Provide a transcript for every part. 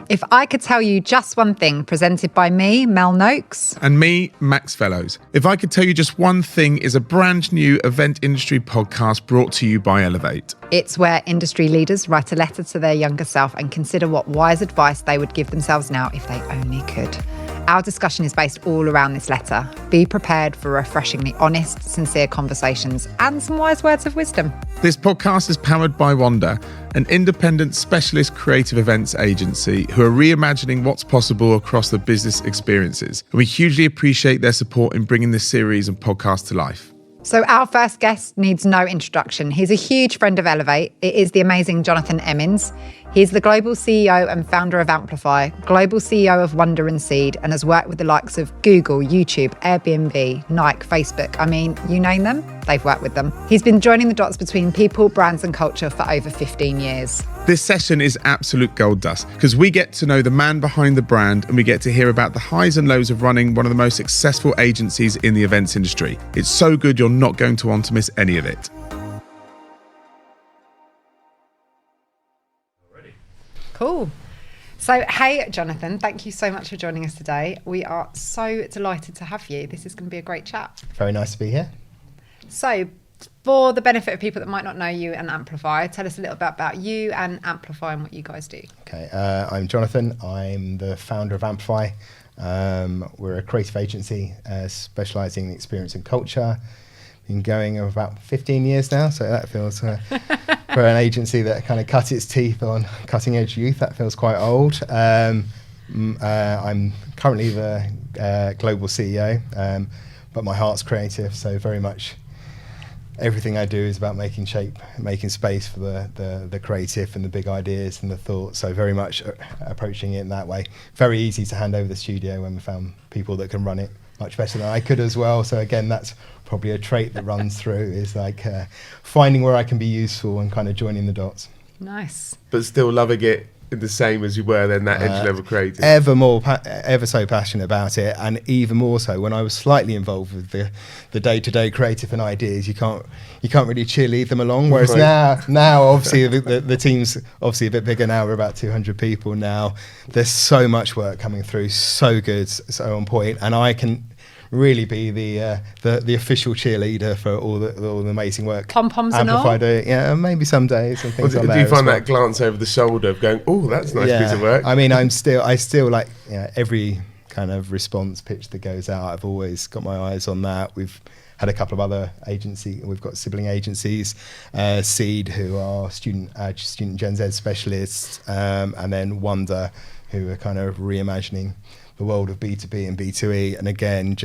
If I Could Tell You Just One Thing, presented by me, Mel Noakes. And me, Max Fellows. If I Could Tell You Just One Thing is a brand new event industry podcast brought to you by Elevate. It's where industry leaders write a letter to their younger self and consider what wise advice they would give themselves now if they only could. Our discussion is based all around this letter. Be prepared for refreshingly honest, sincere conversations and some wise words of wisdom. This podcast is powered by Wanda, an independent specialist creative events agency who are reimagining what's possible across the business experiences. And we hugely appreciate their support in bringing this series and podcast to life. So our first guest needs no introduction. He's a huge friend of Elevate. It is the amazing Jonathan Emmins. He's the global CEO and founder of Amplify, global CEO of Wonder and Seed, and has worked with the likes of Google, YouTube, Airbnb, Nike, Facebook. I mean, you name them, they've worked with them. He's been joining the dots between people, brands and culture for over 15 years. This session is absolute gold dust because we get to know the man behind the brand and we get to hear about the highs and lows of running one of the most successful agencies in the events industry. It's so good you're not going to want to miss any of it. Cool. So, hey, Jonathan, thank you so much for joining us today. We are so delighted to have you. This is going to be a great chat. Very nice to be here. So, for the benefit of people that might not know you and Amplify, tell us a little bit about you and Amplify and what you guys do. Okay, I'm Jonathan. I'm the founder of Amplify. We're a creative agency specialising in experience and culture. Been going about 15 years now, so that feels, for an agency that kind of cut its teeth on cutting edge youth, that feels quite old. I'm currently the global CEO, but my heart's creative, so very much everything I do is about making space for the creative and the big ideas and the thoughts. So very much approaching it in that way. Very easy to hand over the studio when we found people that can run it much better than I could as well. So again, that's probably a trait that runs through is like finding where I can be useful and kind of joining the dots. Nice. But still loving it the same as you were then, that entry-level creative. Ever so passionate about it, and even more so when I was slightly involved with the day-to-day creative and ideas. You can't really cheerlead them along. Whereas now obviously the team's obviously a bit bigger now. We're about 200 people now. There's so much work coming through, so good, so on point, and I can really be the official cheerleader for all the amazing work. Pom-poms and all? Yeah, maybe some days and things like that. Do you find that glance over the shoulder of going, oh, that's a nice piece of work? I mean, I still like, every kind of response pitch that goes out, I've always got my eyes on that. We've had a couple of other we've got sibling agencies, Seed, who are student Gen Z specialists, and then Wonder, who are kind of reimagining the world of B2B and B2E, and again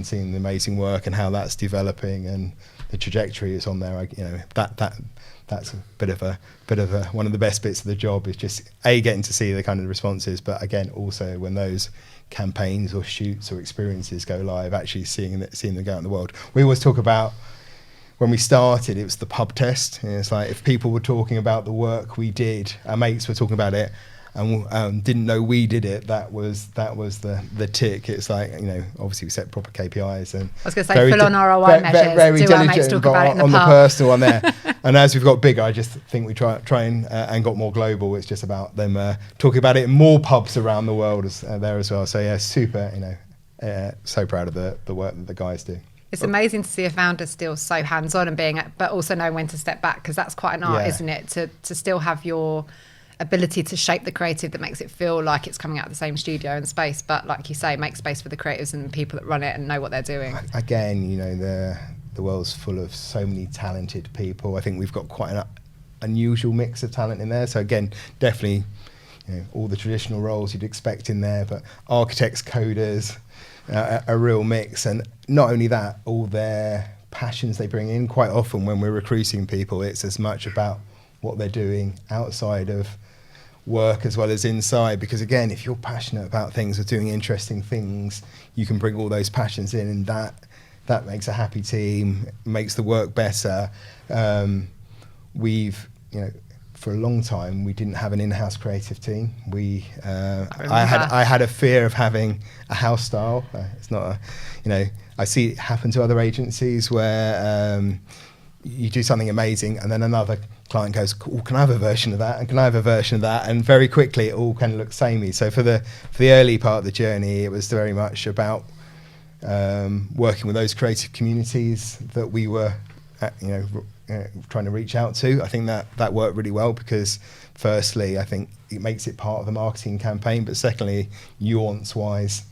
seeing the amazing work and how that's developing and the trajectory is on there. That's a bit of a one of the best bits of the job is just getting to see the kind of responses, but again also when those campaigns or shoots or experiences go live, actually seeing them go out in the world. We always talk about, when we started, it was the pub test, and it's like if people were talking about the work we did, our mates were talking about it, and didn't know we did it, that was the tick. It's like, obviously we set proper KPIs, and I was going to say full on ROI measures. Very do our mates talk about it in the on pub? The personal one there. And as we've got bigger, I just think we try and got more global. It's just about them talking about it in more pubs around the world there as well. So yeah, super. So proud of the work that the guys do. It's amazing to see a founder still so hands-on and but also know when to step back, because that's quite an art, isn't it? To still have your ability to shape the creative that makes it feel like it's coming out of the same studio and space, but like you say, make space for the creatives and the people that run it and know what they're doing. Again, the world's full of so many talented people. I think we've got quite an unusual mix of talent in there. So again, definitely all the traditional roles you'd expect in there, but architects, coders, a real mix. And not only that, all their passions they bring in. Quite often when we're recruiting people, it's as much about what they're doing outside of work as well as inside, because again, if you're passionate about things or doing interesting things, you can bring all those passions in, and that makes a happy team, makes the work better. We've for a long time we didn't have an in-house creative team. I had a fear of having a house style. It's not I see it happen to other agencies where you do something amazing and then another client goes, oh, can I have a version of that? And can I have a version of that? And very quickly it all kind of looked samey. So for the early part of the journey, it was very much about working with those creative communities that we were trying to reach out to. I think that worked really well because firstly, I think it makes it part of the marketing campaign, but secondly, nuance-wise,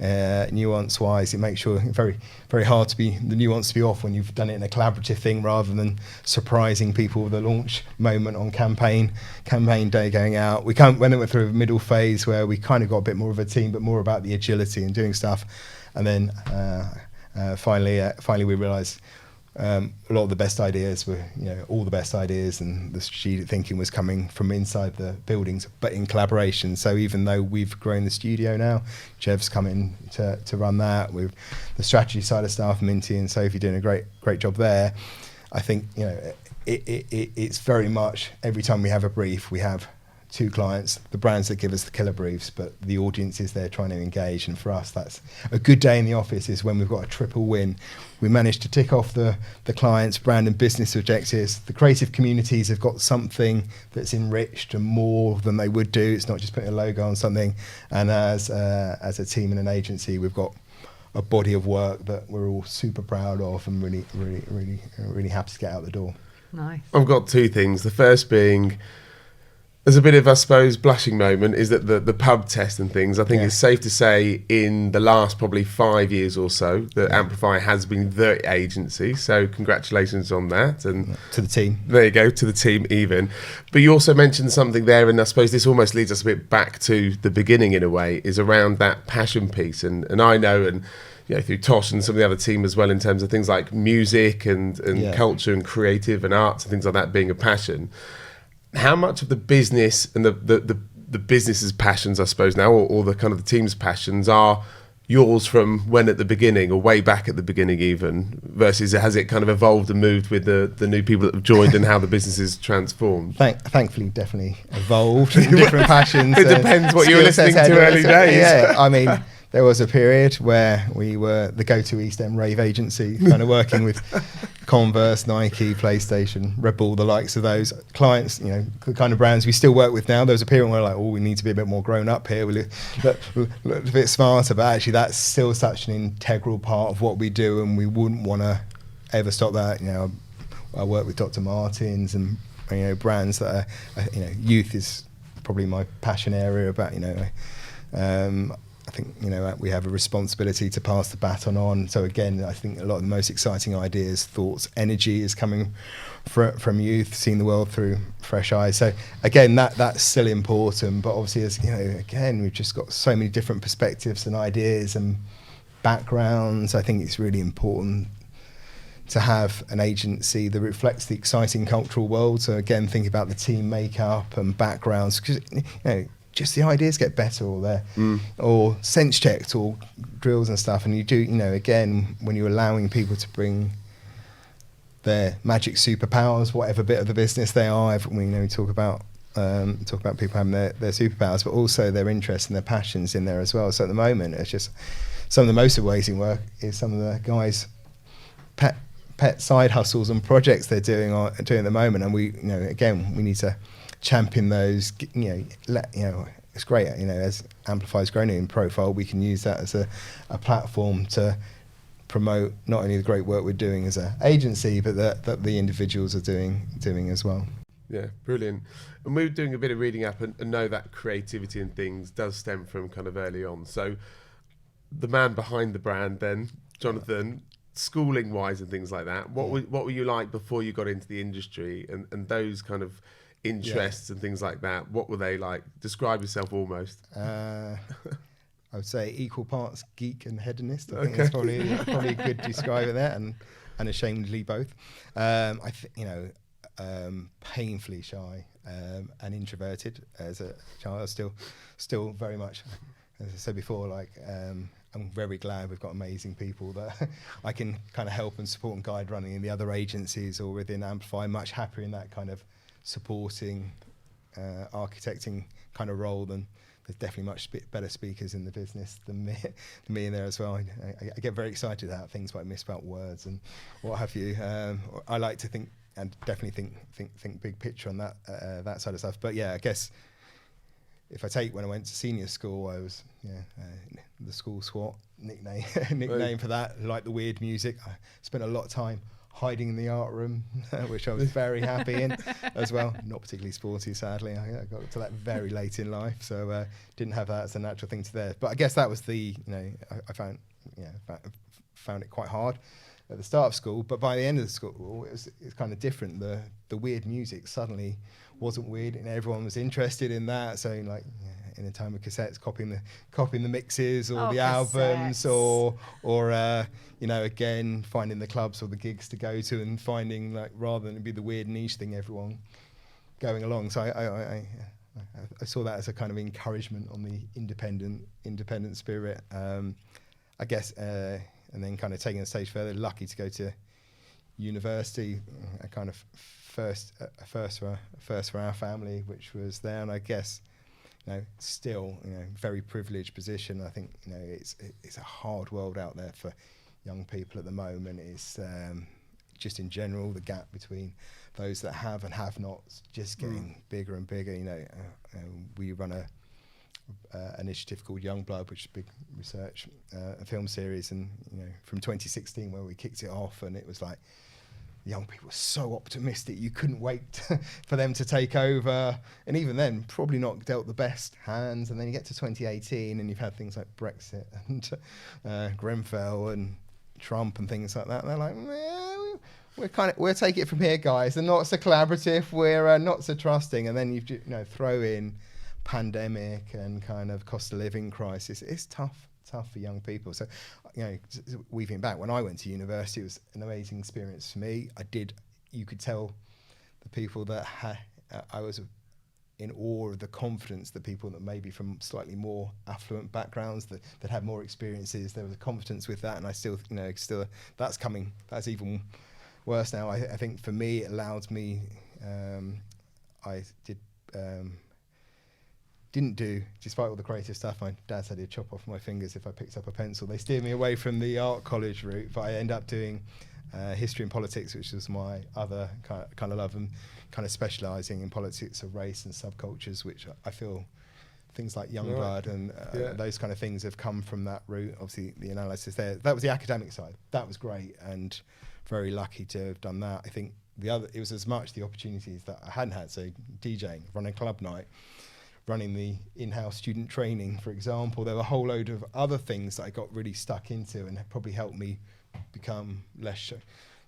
it makes sure very, very hard to be the nuance to be off when you've done it in a collaborative thing rather than surprising people with a launch moment on campaign day going out. We went through a middle phase where we kind of got a bit more of a team, but more about the agility and doing stuff. And then finally we realised a lot of the best ideas were, all the best ideas and the strategic thinking was coming from inside the buildings, but in collaboration. So even though we've grown the studio now, Jev's come in to run that with the strategy side of stuff, Minty and Sophie doing a great job there. I think, it's very much every time we have a brief, we have two clients, the brands that give us the killer briefs, but the audiences they're trying to engage. And for us, that's a good day in the office is when we've got a triple win. We managed to tick off the client's brand and business objectives. The creative communities have got something that's enriched and more than they would do. It's not just putting a logo on something. And as a team and an agency, we've got a body of work that we're all super proud of and really happy to get out the door. Nice. I've got two things. The first being, there's a bit of, I suppose, blushing moment is that the pub test and things, I think it's safe to say in the last probably 5 years or so that Amplify has been the agency. So congratulations on that. And to the team. There you go, to the team even. But you also mentioned something there, and I suppose this almost leads us a bit back to the beginning in a way, is around that passion piece. And I know, and through Tosh and some of the other team as well, in terms of things like music and culture and creative and arts and things like that being a passion. How much of the business and the business's passions, I suppose now, or the kind of the team's passions are yours from when at the beginning or way back at the beginning even, versus has it kind of evolved and moved with the new people that have joined and how the business is transformed? Thankfully, definitely evolved in different passions. It depends what you were listening to early days. Yeah, I mean, there was a period where we were the go-to East End rave agency, kind of working with Converse, Nike, PlayStation, Red Bull, the likes of those clients, the kind of brands we still work with now. There was a period where we're like, we need to be a bit more grown up here. We look a bit smarter, but actually that's still such an integral part of what we do, and we wouldn't want to ever stop that. I work with Dr. Martens and brands that are, youth is probably my passion area. About I think we have a responsibility to pass the baton on. So again, I think a lot of the most exciting ideas, thoughts, energy is coming from youth, seeing the world through fresh eyes. So again, that's still important. But obviously, as again, we've just got so many different perspectives and ideas and backgrounds. I think it's really important to have an agency that reflects the exciting cultural world. So again, think about the team makeup and backgrounds, because just the ideas get better, or they're or sense checked, or drills and stuff. And you do, again, when you're allowing people to bring their magic superpowers, whatever bit of the business they are. We talk about people having their superpowers, but also their interests and their passions in there as well. So at the moment, it's just some of the most amazing work is some of the guys' pet side hustles and projects they're doing at the moment. And we, again, we need to champion those. It's great. As Amplify's grown in profile, we can use that as a platform to promote not only the great work we're doing as an agency, but that the individuals are doing as well. Yeah, brilliant. And we were doing a bit of reading up and know that creativity and things does stem from kind of early on. So the man behind the brand then, Jonathan, schooling wise and things like that, what were you like before you got into the industry, and those kind of interests and things like that? What were they like? Describe yourself almost. I would say equal parts geek and hedonist. I think that's probably a good describer there, and unashamedly both. Painfully shy and introverted as a child. Still very much, as I said before, I'm very glad we've got amazing people that I can kind of help and support and guide running in the other agencies or within Amplify. Much happier in that kind of supporting, architecting kind of role. Than there's definitely much better speakers in the business than me in there as well. I get very excited about things like misspelt words and what have you. I like to think and definitely think big picture on that side of stuff. But yeah, I guess if I take when I went to senior school, I was the school SWAT nickname for that, like the weird music. I spent a lot of time hiding in the art room, which I was very happy in as well. Not particularly sporty, sadly. I got to that very late in life, so didn't have that as a natural thing to there. But I guess that was I found it quite hard at the start of school, but by the end of the school, it was kind of different. The weird music suddenly wasn't weird, and everyone was interested in that. So, like, in a time of cassettes, copying the mixes or the albums, or again finding the clubs or the gigs to go to, and finding, like, rather than it be the weird niche thing, everyone going along. So I saw that as a kind of encouragement on the independent spirit, I guess. And then kind of taking a stage further, lucky to go to university, a kind of first for our family, which was there. And I guess, still, very privileged position. I think, it's a hard world out there for young people at the moment. It's just in general, the gap between those that have and have not just getting bigger and bigger. We run a initiative called Youngblood, which is a big research film series, and from 2016 where we kicked it off, and it was like young people were so optimistic, you couldn't wait for them to take over, and even then probably not dealt the best hands. And then you get to 2018 and you've had things like Brexit and Grenfell and Trump and things like that, and they're like, we'll take it from here, guys. They're not so collaborative, we're not so trusting. And then you throw in pandemic and kind of cost of living crisis. It's tough for young people. So, weaving back, when I went to university, it was an amazing experience for me. You could tell the people that I was in awe of the confidence that people that maybe from slightly more affluent backgrounds that had more experiences, there was a confidence with that. And I still that's even worse now. I think for me, it allowed me, didn't do, despite all the creative stuff, my dad said he'd chop off my fingers if I picked up a pencil. They steered me away from the art college route, but I ended up doing history and politics, which was my other kind of love, and kind of specialising in politics of race and subcultures, which I feel things like Youngblood and those kind of things have come from that route. Obviously, the analysis there, that was the academic side. That was great, and very lucky to have done that. I think it was as much the opportunities that I hadn't had, so DJing, running club night, running the in-house student training, for example. There were a whole load of other things that I got really stuck into and probably helped me become less shy.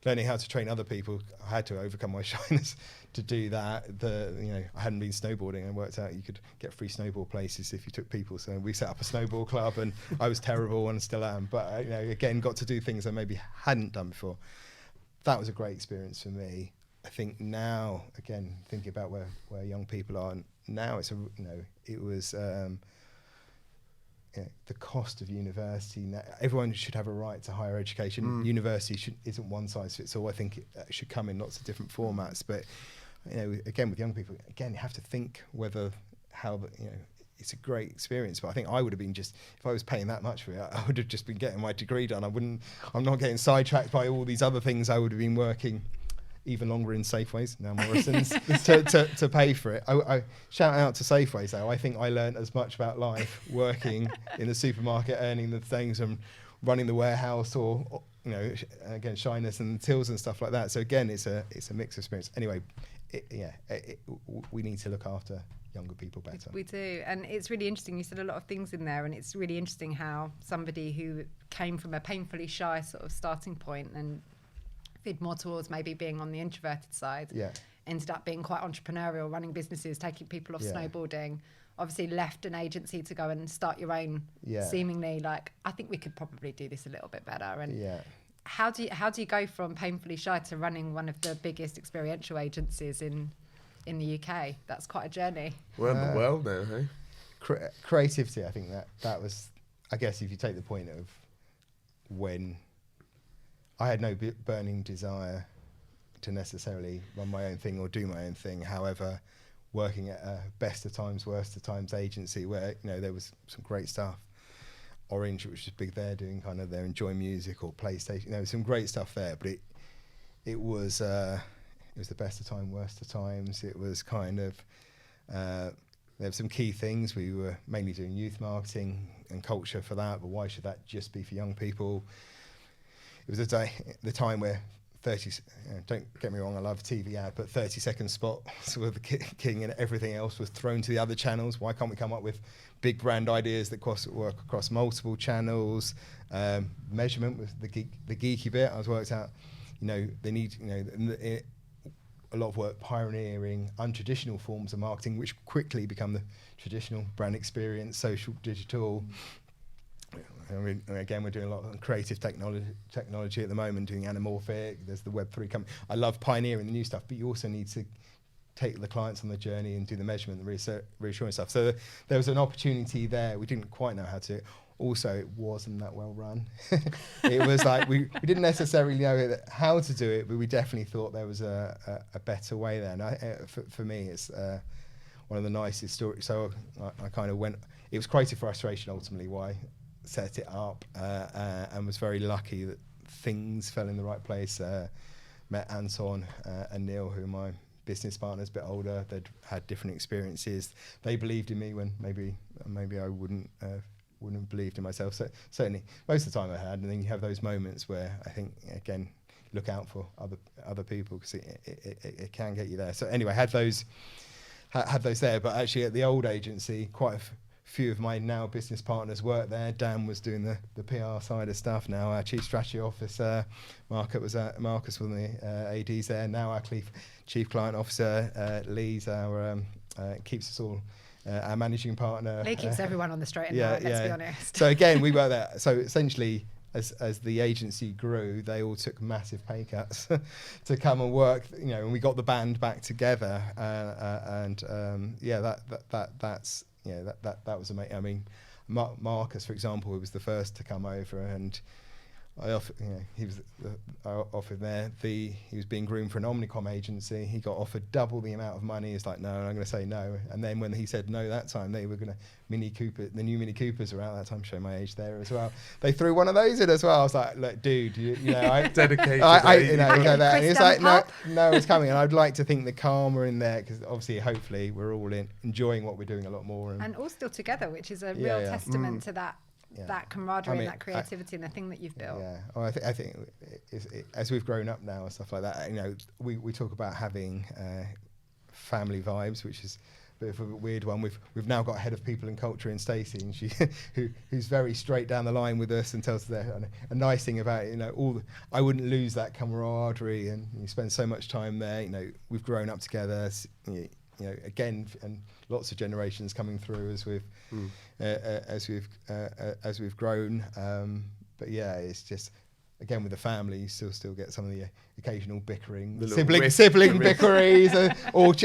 Learning how to train other people, I had to overcome my shyness to do that. I hadn't been snowboarding, and worked out you could get free snowboard places if you took people. So we set up a snowboard club, and I was terrible and still am. But again, got to do things I maybe hadn't done before. That was a great experience for me. I think now, again, thinking about where young people are now, it was the cost of university. Now, everyone should have a right to higher education. University isn't one size fits all. I think it should come in lots of different formats. But again, with young people, you have to think it's a great experience. But I think I would have been if I was paying that much for it, I would have just been getting my degree done. I'm not getting sidetracked by all these other things. I would have been working even longer in Safeways, now Morrison's, to pay for it. I shout out to Safeways though. I think I learned as much about life working in the supermarket, earning the things, and running the warehouse, or again, shyness and tills and stuff like that. So again, it's a mixed experience. Anyway, we need to look after younger people better. We do, and it's really interesting. You said a lot of things in there, and it's really interesting how somebody who came from a painfully shy sort of starting point and fit more towards maybe being on the introverted side, ended up being quite entrepreneurial, running businesses, taking people off snowboarding, obviously left an agency to go and start your own, seemingly like, I think we could probably do this a little bit better. And how do you go from painfully shy to running one of the biggest experiential agencies in the UK? That's quite a journey. We're in the world now, hey? Creativity, I think that was, I guess if you take the point of when I had no burning desire to necessarily run my own thing or do my own thing. However, working at a best of times, worst of times agency where there was some great stuff. Orange, which was big there, doing kind of their Enjoy Music or PlayStation. There was some great stuff there, but it was it was the best of time, worst of times. It was kind of there were some key things. We were mainly doing youth marketing and culture for that, but why should that just be for young people? It was the time where 30, don't get me wrong, I love TV ad, but 30-second spots were the king and everything else was thrown to the other channels. Why can't we come up with big brand ideas that work across multiple channels? Measurement was the geeky bit. I was worked out, they need, a lot of work pioneering untraditional forms of marketing, which quickly become the traditional brand experience, social, digital. I mean, again, we're doing a lot of creative technology at the moment, doing anamorphic. There's the Web3 coming. I love pioneering the new stuff, but you also need to take the clients on the journey and do the measurement and reassuring stuff. So there was an opportunity there. We didn't quite know how to. Also, it wasn't that well run. It was like we didn't necessarily know how to do it, but we definitely thought there was a better way there. And for me, it's one of the nicest stories. So I kind of went. It was creative frustration ultimately why I set it up, and was very lucky that things fell in the right place. Met Anton and Neil, who are my business partners, a bit older. They'd had different experiences. They believed in me when maybe I wouldn't have believed in myself. So certainly most of the time I had, and then you have those moments where I think, again, look out for other people, because it can get you there. So anyway, had those there, but actually at the old agency, quite a few of my now business partners worked there. Dan was doing the PR side of stuff. Now our chief strategy officer, Marcus was one of the ADs there. Now our chief client officer, Lee's keeps us all. Our managing partner. Lee keeps everyone on the straight and narrow, let's be honest. So again, we were there. So essentially, as the agency grew, they all took massive pay cuts to come and work. And we got the band back together. That was amazing. I mean, Marcus, for example, was the first to come over, and I offered there. He was being groomed for an Omnicom agency. He got offered double the amount of money. He's like, no, I'm going to say no. And then when he said no that time, they were going to the new Mini Coopers were out that time. Show my age there as well. They threw one of those in as well. I was like, look, dude, I dedicated. And he was like, no, it's coming. And I'd like to think the calm are in there, because obviously, hopefully, we're all enjoying what we're doing a lot more, and all still together, which is a real testament to that. Yeah. That camaraderie and that creativity and the thing that you've built. Yeah, well, I think as we've grown up now and stuff like that, we talk about having family vibes, which is a bit of a weird one. We've now got a head of people and culture in Stacey, and she who's very straight down the line with us and tells us a nice thing about it. I wouldn't lose that camaraderie, and you spend so much time there. We've grown up together. Again, and lots of generations coming through as we've grown. But yeah, it's just, again, with the family, you still get some of the occasional bickering, sibling bickeries, or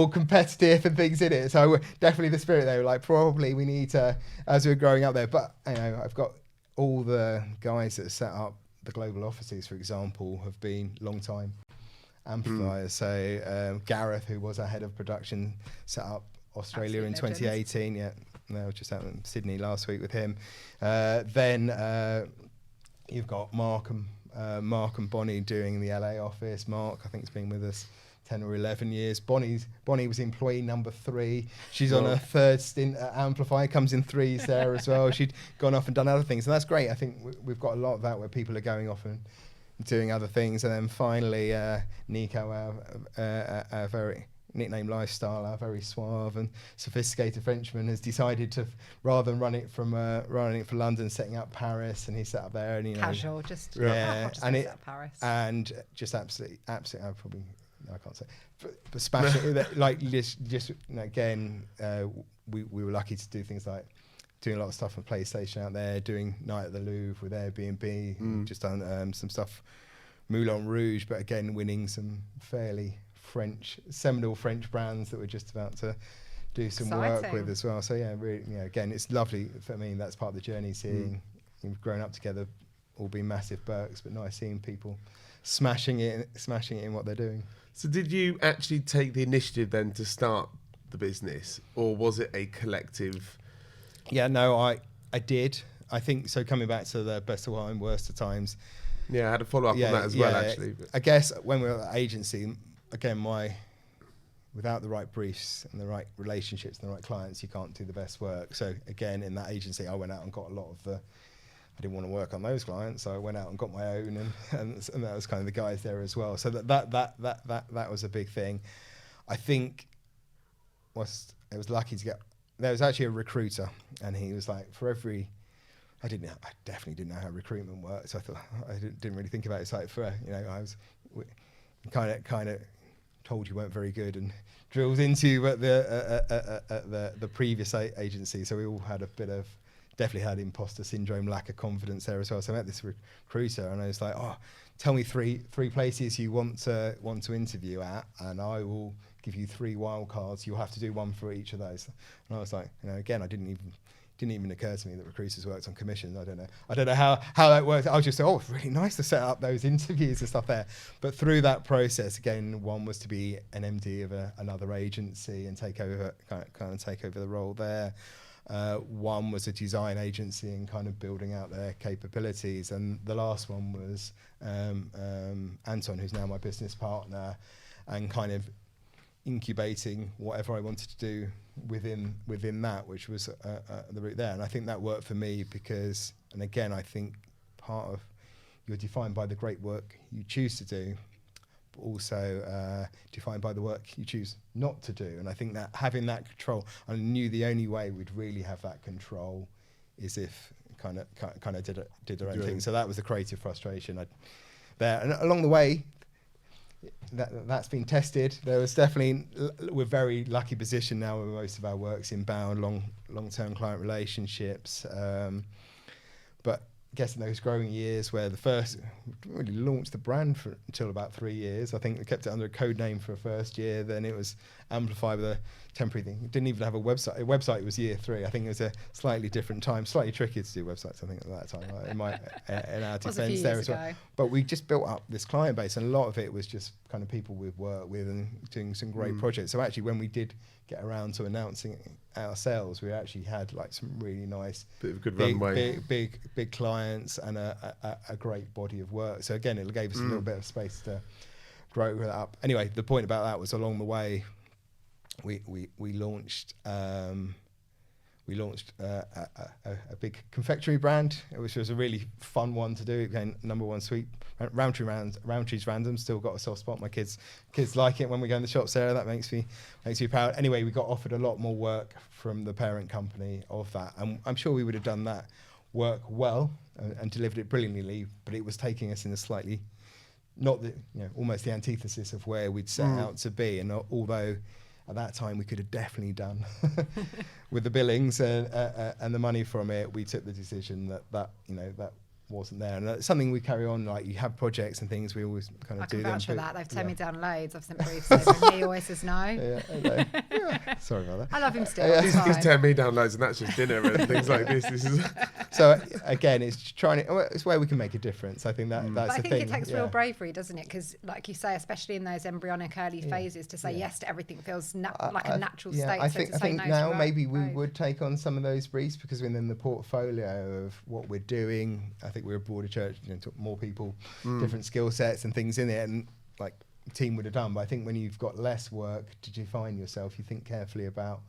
competitive and things in it. So definitely the spirit there. Like, probably we need to, as we're growing up there. But I've got all the guys that set up the global offices, for example, have been long time Amplify. So Gareth, who was our head of production, set up Australia in 2018. Yeah, no, just out in Sydney last week with him. Then you've got Mark and Bonnie doing the LA office. Mark, I think, has been with us 10 or 11 years. Bonnie was employee number 3. She's on her 3rd stint at Amplify, comes in 3s there as well. She'd gone off and done other things, and that's great. I think we've got a lot of that where people are going off and doing other things. And then finally, Nico, our very nickname Lifestyle, our very suave and sophisticated Frenchman, has decided to, rather than running it for London, setting up Paris, and he set up there, and casual, just Paris, and just absolutely. I can't say, but smashing like just again, we were lucky to do things like doing a lot of stuff on PlayStation out there, doing Night at the Louvre with Airbnb, just done some stuff, Moulin Rouge, but again, winning some fairly seminal French brands that we're just about to do some work with as well. So yeah, really, again, it's lovely for me. That's part of the journey, seeing we've grown up together, all being massive Berks, but nice seeing people smashing it in what they're doing. So did you actually take the initiative then to start the business, or was it a collective? Yeah, no, I did. I think so. Coming back to the best of time, worst of times. Yeah, I had a follow up on that as well, actually. I guess when we were at the agency, again, without the right briefs and the right relationships and the right clients, you can't do the best work. So again, in that agency, I went out and got a lot of the. I didn't want to work on those clients, so I went out and got my own, and that was kind of the guys there as well. So that was a big thing. I think I was lucky to get. There was actually a recruiter, and he was like, for every. I definitely didn't know how recruitment worked. So I thought I didn't really think about it. It's like I was kind of told you weren't very good and drilled into at the previous agency. So we all had definitely had imposter syndrome, lack of confidence there as well. So I met this recruiter, and I was like, "Oh, tell me three places you want to interview at, and I will give you 3 wild cards. You'll have to do one for each of those." And I was like, again, I didn't even occur to me that recruiters worked on commission. I don't know how that works. I was just it's really nice to set up those interviews and stuff there. But through that process, again, one was to be an MD of another agency and take over the role there. One was a design agency and kind of building out their capabilities. And the last one was Anton, who's now my business partner, and kind of incubating whatever I wanted to do within that, which was the route there. And I think that worked for me because, and again, I think part of you're defined by the great work you choose to do, but also defined by the work you choose not to do. And I think that having that control, I knew the only way we'd really have that control is if kind of did our own thing. So that was the creative frustration there. And along the way, that's been tested. There was definitely, we're very lucky position now where most of our work's inbound, long-term client relationships. But I guess in those growing years where we really launched the brand until about 3 years. I think we kept it under a code name for a first year. Then it was Amplify with a temporary thing. It didn't even have a website. A website was year 3. I think it was a slightly different time, slightly trickier to do websites, I think, at that time. In our defense there as well. But we just built up this client base, and a lot of it was just kind of people we've worked with and doing some great projects. So actually, when we did get around to announcing our sales, we actually had like some really nice, big clients and a great body of work. So again, it gave us a little bit of space to grow that up. Anyway, the point about that was along the way, we launched a big confectionery brand, which was a really fun one to do. It became #1 sweet. Roundtree's Random still got a soft spot. My kids like it when we go in the shops there. That makes me proud. Anyway, we got offered a lot more work from the parent company of that, and I'm sure we would have done that work well and delivered it brilliantly. But it was taking us in a slightly, almost the antithesis of where we'd set out to be. And although at that time we could have definitely done with the billings and the money from it, we took the decision that wasn't there. And it's something we carry on, like you have projects and things, we always kind of do them. I can vouch for that. They've turned me down loads. I've sent briefs over and he always says no. Yeah, sorry about that. I love him still. He's turned me down loads, and that's just dinner and things like this. So again, it's where we can make a difference. I think that's the thing. I think it takes real bravery, doesn't it? Because like you say, especially in those embryonic early phases, to say yes to everything feels like a natural state. I think now maybe we would take on some of those briefs because within the portfolio of what we're doing, I think we're a broader church, more people, different skill sets and things in it, and like team would have done. But I think when you've got less work to define yourself, you think carefully about,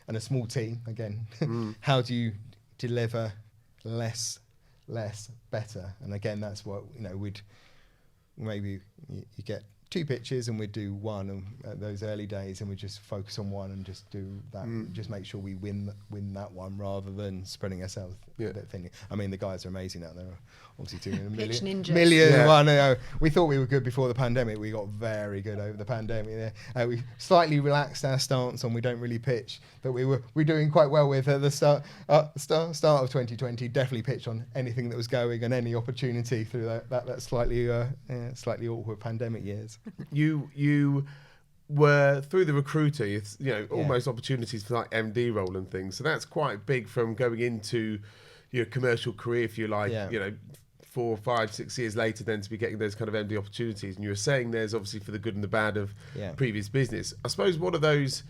and a small team again, how do you deliver less better? And again, that's what we'd maybe you get 2 pitches and we'd do one at those early days, and we just focus on one and just do that, just make sure we win that one rather than spreading ourselves a bit thinly. I mean, the guys are amazing out there, obviously doing a million one. We thought we were good before the pandemic. We got very good over the pandemic. We slightly relaxed our stance on we don't really pitch, but we're doing quite well with at the start of 2020. Definitely pitched on anything that was going and any opportunity through that slightly awkward pandemic years. You were through the recruiter, almost opportunities for like MD role and things. So that's quite big from going into your commercial career, if you like, 4, 5, 6 years later, then to be getting those kind of MD opportunities. And you were saying there's obviously for the good and the bad of previous business. I suppose what are those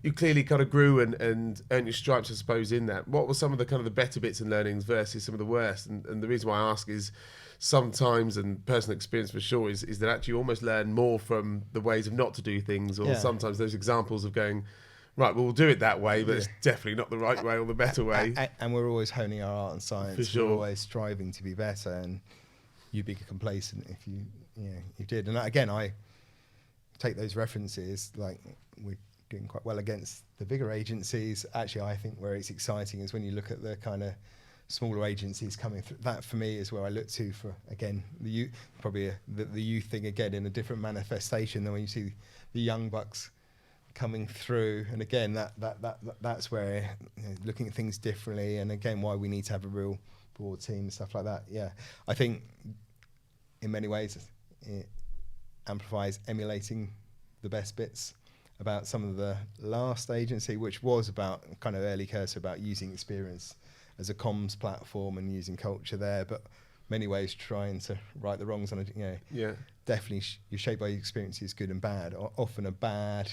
you clearly kind of grew and earned your stripes, I suppose, in that. What were some of the kind of the better bits and learnings versus some of the worst? And the reason why I ask is sometimes, and personal experience for sure, is that actually you almost learn more from the ways of not to do things, or sometimes those examples of going, right, well, we'll do it that way, but it's definitely not the right way or the better way. And we're always honing our art and science. For sure. We're always striving to be better, and you'd be complacent if you did. And again, I take those references, like we're doing quite well against the bigger agencies. Actually, I think where it's exciting is when you look at the kind of smaller agencies coming through. That for me is where I look to for, again, the youth, probably the youth thing again in a different manifestation than when you see the young bucks coming through. And again, that's where, looking at things differently, and again why we need to have a real broad team and stuff like that. Yeah, I think in many ways it amplifies emulating the best bits about some of the last agency, which was about kind of early cursor about using experience as a comms platform and using culture there, but many ways trying to right the wrongs on it. Definitely you're shaped by experiences, good and bad. Often a bad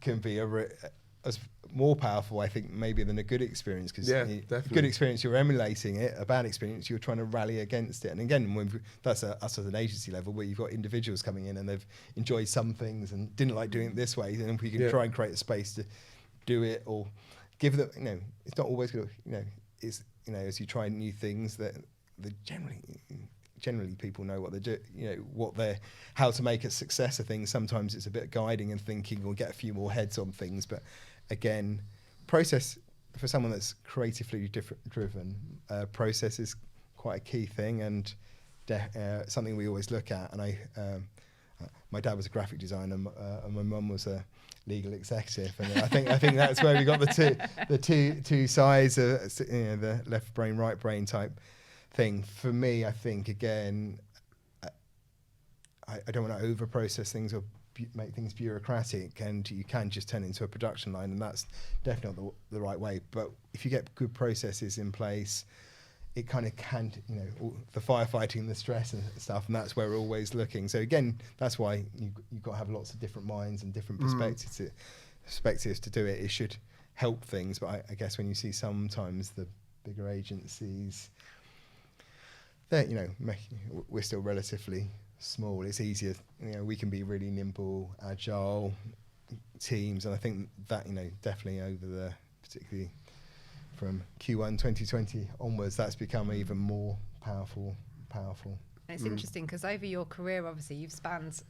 can be as more powerful, I think, maybe than a good experience, because good experience you're emulating it, a bad experience you're trying to rally against it. And again, that's us as an agency level, where you've got individuals coming in and they've enjoyed some things and didn't like doing it this way, and if we can try and create a space to do it, or give them, it's not always going to, as you try new things that generally people know what they do, how to make a success of things. Sometimes it's a bit of guiding and thinking, or get a few more heads on things. But again, process for someone that's creatively driven, process is quite a key thing, and something we always look at. And my dad was a graphic designer, and my mum was a legal executive, and I think that's where we got the two sides of the left brain, right brain type thing. For me, I think again, I don't want to over process things or make things bureaucratic, and you can just turn it into a production line, and that's definitely not the right way. But if you get good processes in place, it kind of can, the firefighting, the stress and stuff, and that's where we're always looking. So again, that's why you've got to have lots of different minds and different perspectives to do it. It should help things, but I guess when you see sometimes the bigger agencies, we're still relatively small. It's easier, we can be really nimble, agile teams, and I think that definitely over the particularly from Q1 2020 onwards, that's become even more powerful. And it's interesting because over your career, obviously, you've spanned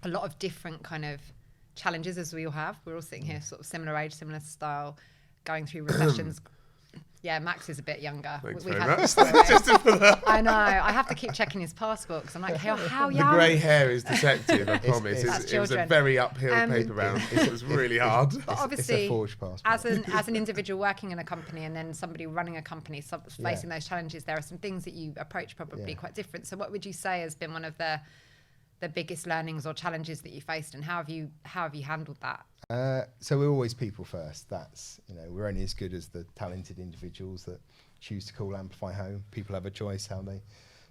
a lot of different kind of challenges, as we all have. We're all sitting here sort of similar age, similar style, going through recessions. Yeah, Max is a bit younger. Thanks We've very had much. this I know. I have to keep checking his passport because I'm like, how young? The grey hair is deceptive, I promise. It was a very uphill paper round. It was really hard. But obviously, it's a forged passport. as an individual working in a company and then somebody running a company facing those challenges, there are some things that you approach probably quite different. So what would you say has been one of the biggest learnings or challenges that you faced, and how have you handled that? So we're always people first. That's, we're only as good as the talented individuals that choose to call Amplify home. People have a choice how they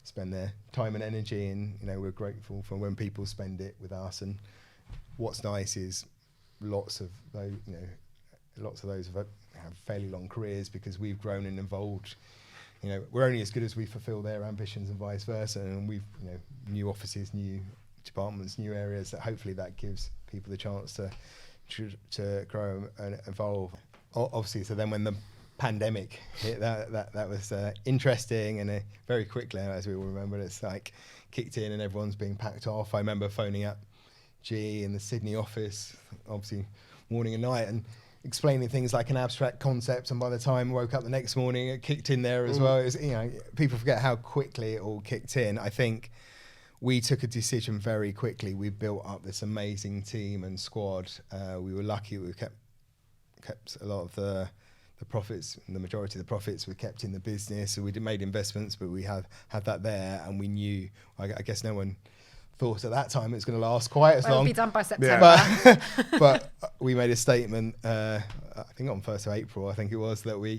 spend their time and energy, and we're grateful for when people spend it with us. And what's nice is lots of those have fairly long careers because we've grown and evolved. We're only as good as we fulfill their ambitions and vice versa. And we've, new offices, new departments, new areas that hopefully that gives people the chance to grow and evolve. Obviously, so then when the pandemic hit, that was interesting, and very quickly, as we all remember, it's like kicked in and everyone's being packed off. I remember phoning up G in the Sydney office, obviously morning and night, and explaining things like an abstract concept, and by the time I woke up the next morning, it kicked in there as well. It was, people forget how quickly it all kicked in. I think we took a decision very quickly. We built up this amazing team and squad. We were lucky. We kept a lot of the profits, the majority of the profits we kept in the business. So we made investments, but we had that there, and we knew, I guess no one thought at that time it was going to last quite as long. It'll be done by September. But we made a statement, I think on 1st of April, I think it was, that we,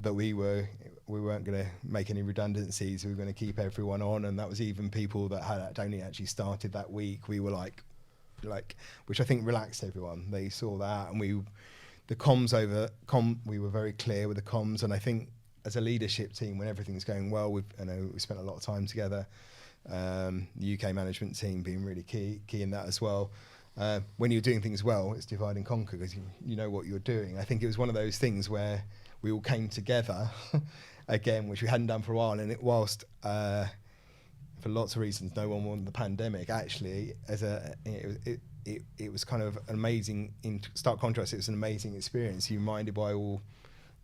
that we weren't going to make any redundancies. We were going to keep everyone on, and that was even people that had only actually started that week. We were like, which I think relaxed everyone. They saw that, and we were very clear with the comms, and I think as a leadership team, when everything's going well, we spent a lot of time together. The UK management team being really key in that as well. When you're doing things well, it's divide and conquer, because you know what you're doing. I think it was one of those things where we all came together again, which we hadn't done for a while, and whilst for lots of reasons no one wanted the pandemic, actually it was kind of an amazing, in stark contrast, it was an amazing experience. You're reminded by all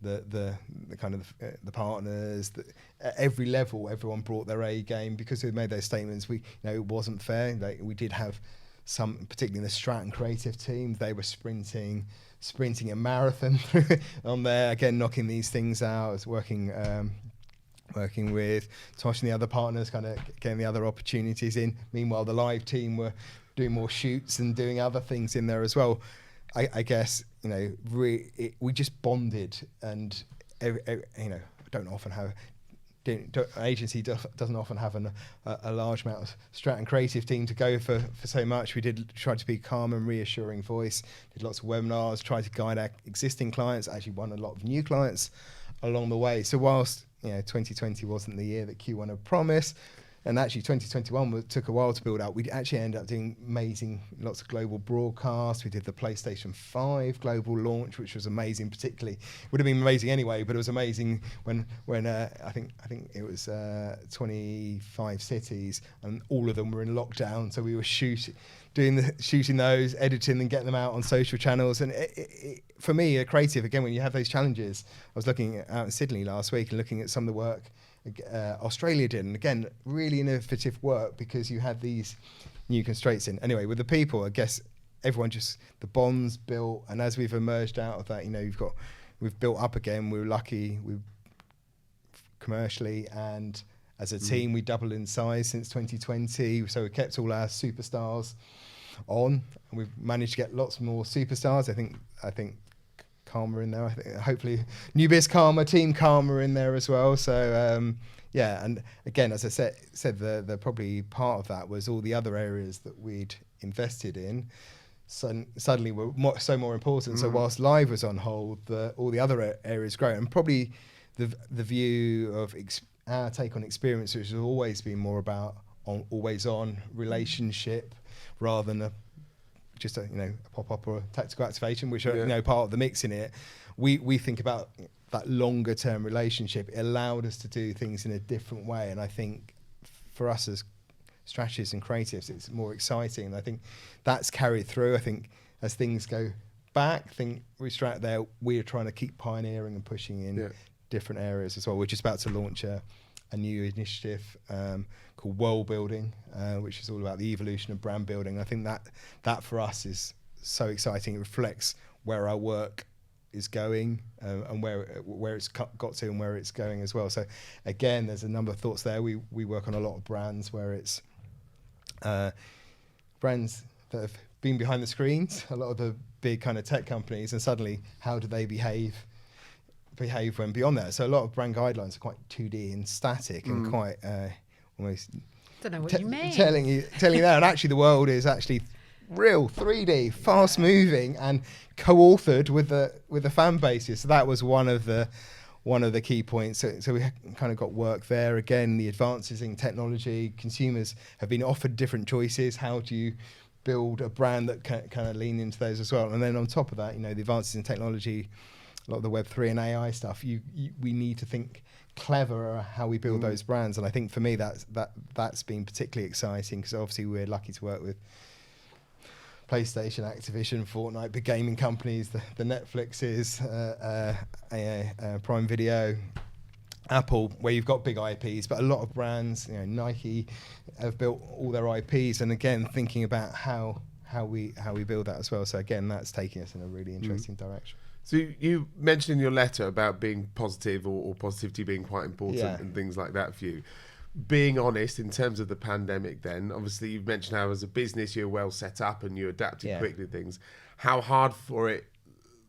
the kind of the partners that at every level everyone brought their A game, because they made those statements. It wasn't fair. We did have some, particularly in the strat and creative team, they were sprinting a marathon on there, again knocking these things out. I was working with Tosh and the other partners, kind of getting the other opportunities in. Meanwhile, the live team were doing more shoots and doing other things in there as well. I guess we just bonded, and don't often have. An agency doesn't often have a large amount of strat and creative team to go for so much. We did try to be a calm and reassuring voice, did lots of webinars, tried to guide our existing clients, actually won a lot of new clients along the way. So whilst 2020 wasn't the year that Q1 had promised, and actually 2021 took a while to build out, we actually ended up doing lots of global broadcasts. We did the PlayStation 5 global launch, which was amazing. Particularly, would have been amazing anyway, but it was amazing when I think it was 25 cities, and all of them were in lockdown. So we were shooting those, editing, and getting them out on social channels. And for me, a creative, again, when you have those challenges, I was looking out in Sydney last week and looking at some of the work Australia did, and again, really innovative work, because you had these new constraints in. Anyway, with the people, I guess everyone the bonds built, and as we've emerged out of that, we've built up again. We were lucky, commercially and as a team, we doubled in size since 2020. So we kept all our superstars on, and we've managed to get lots more superstars. I think Karma in there. I think hopefully New Biz Karma, Team Karma in there as well. So and again, as I said, the probably part of that was all the other areas that we'd invested in. Suddenly were more important. So whilst live was on hold, all the other areas grow, and probably the view of our take on experience, which has always been more about always on relationship rather than just a pop-up or a tactical activation, which are part of the mix in it. We think about that longer term relationship. It allowed us to do things in a different way, and I think for us as strategists and creatives, it's more exciting, and I think that's carried through. I think as things go back, we're trying to keep pioneering and pushing in different areas as well. We're just about to launch a new initiative called World Building, which is all about the evolution of brand building. I think that for us is so exciting. It reflects where our work is going and where it's got to and where it's going as well. So again, there's a number of thoughts there. We work on a lot of brands where it's brands that have been behind the screens, a lot of the big kind of tech companies, and suddenly how do they behave when beyond that. So a lot of brand guidelines are quite 2D and static and quite almost don't know what you mean, telling you that, and actually the world is actually real 3D, fast moving, and co-authored with the fan bases. So that was one of the key points. So we kind of got work there. Again, the advances in technology, consumers have been offered different choices. How do you build a brand that can kind of lean into those as well? And then on top of that, the advances in technology, a lot of the Web3 and AI stuff, we need to think cleverer how we build those brands. And I think for me that's been particularly exciting, because obviously we're lucky to work with PlayStation, Activision, Fortnite, big gaming companies, the Netflixes, Prime Video, Apple, where you've got big IPs, but a lot of brands, Nike have built all their IPs, and again thinking about how we build that as well. So again, that's taking us in a really interesting direction. So you mentioned in your letter about being positive or positivity being quite important and things like that for you. Being honest in terms of the pandemic, then obviously you've mentioned how as a business you're well set up and you adapted quickly to things. How hard for it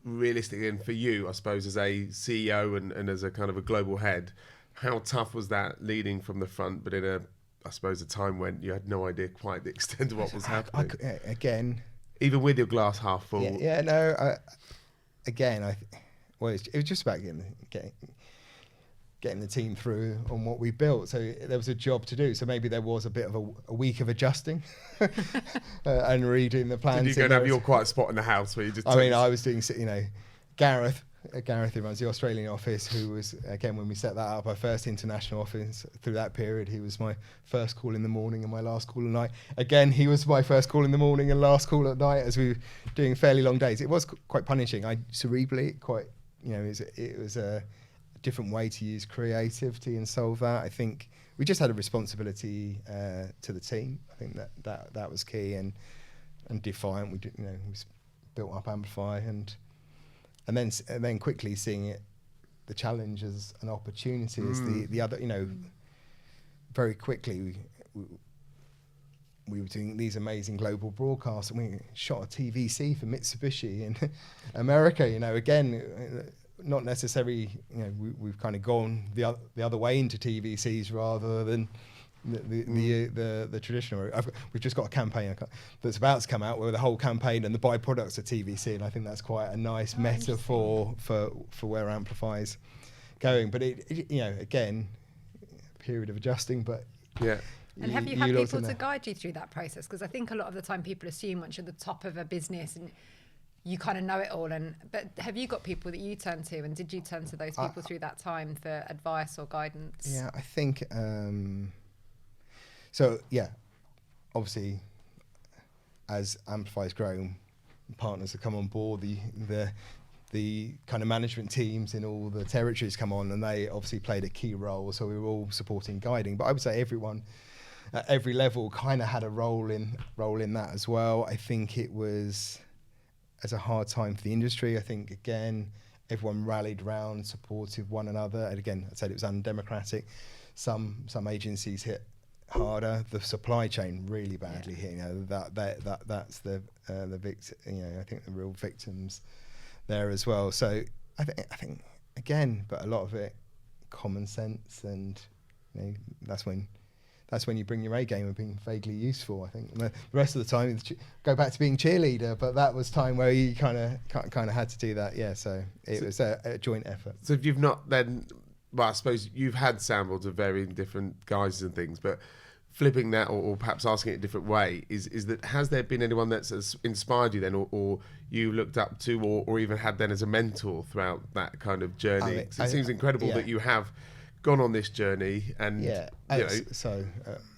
realistically, and for you, I suppose, as a CEO and as a kind of a global head, how tough was that leading from the front, but in a I suppose, a time when you had no idea quite the extent of what was happening. Again, even with your glass half full. Well, it was just about getting the team through on what we built. So there was a job to do. So maybe there was a bit of a week of adjusting and redoing the plans. Did you go and have your quiet spot in the house where you just? I was doing, Gareth, who runs the Australian office, who was, again, when we set that up, our first international office. Through that period, he was my first call in the morning and my last call at night. Again, he was my first call in the morning and last call at night, as we were doing fairly long days. It was quite punishing. It was a different way to use creativity and solve that. I think we just had a responsibility to the team. I think that was key and defiant. We built up Amplify and then quickly seeing the challenges and opportunities. The other, very quickly we were doing these amazing global broadcasts, and we shot a TVC for Mitsubishi in America. Again, not necessarily. We've kind of gone the other way into TVCs rather than the traditional route. We've just got a campaign that's about to come out where the whole campaign and the byproducts are TVC, and I think that's quite a nice metaphor for where Amplify's going. But again, a period of adjusting, but yeah. And have you had people to guide you through that process? Because I think a lot of the time people assume once you're at the top of a business and you kind of know it all. But have you got people that you turn to, and did you turn to those people through that time for advice or guidance? Yeah, I think. Obviously, as Amplify's grown, partners have come on board. The kind of management teams in all the territories come on, and they obviously played a key role. So we were all supporting, guiding. But I would say everyone at every level kind of had a role in that as well. I think it was as a hard time for the industry. I think again everyone rallied round, supported one another. And again, I said it was undemocratic. Some agencies hit harder. The supply chain really badly hit. That's the victim. I think the real victims there as well. So I think again, but a lot of it common sense, and that's when you bring your A game and being vaguely useful. I think the rest of the time go back to being cheerleader, but that was time where you kind of had to do that. Yeah, so it was a joint effort. So if you've not then, well, I suppose you've had samples of varying different guises and things, but flipping that or perhaps asking it a different way is that, has there been anyone that's inspired you then or you looked up to or even had then as a mentor throughout that kind of journey? It seems incredible that you have gone on this journey and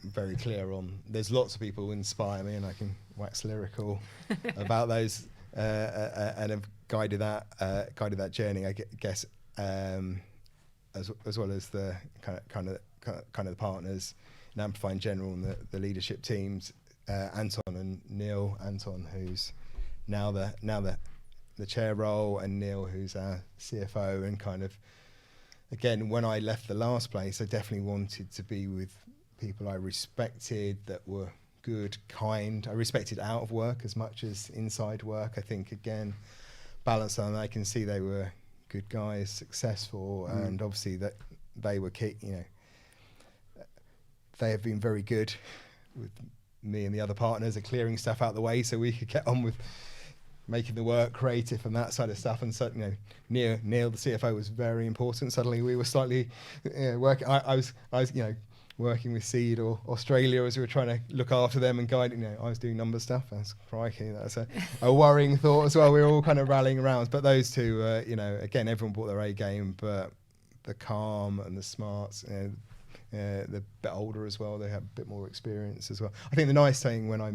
very clear on there's lots of people who inspire me, and I can wax lyrical about those and have guided that journey, I guess, as well as the kind of the partners in Amplify in general and the leadership teams, Anton and Neil. Anton, who's now the chair role, and Neil, who's our CFO, and kind of, again, when I left the last place, I definitely wanted to be with people I respected, that were good, kind. I respected out of work as much as inside work. I think, again, balance, and I can see they were good guys, successful, and obviously that they were key. They have been very good with me and the other partners at clearing stuff out the way so we could get on with making the work creative and that side of stuff. And so, Neil, the CFO, was very important. Suddenly we were slightly working. I was working with Seed or Australia as we were trying to look after them and guide. I was doing number stuff. That's crikey. That's a worrying thought as well. We were all kind of rallying around. But those two, again, everyone brought their A game, but the calm and the smarts, they're a bit older as well. They have a bit more experience as well. I think the nice thing when I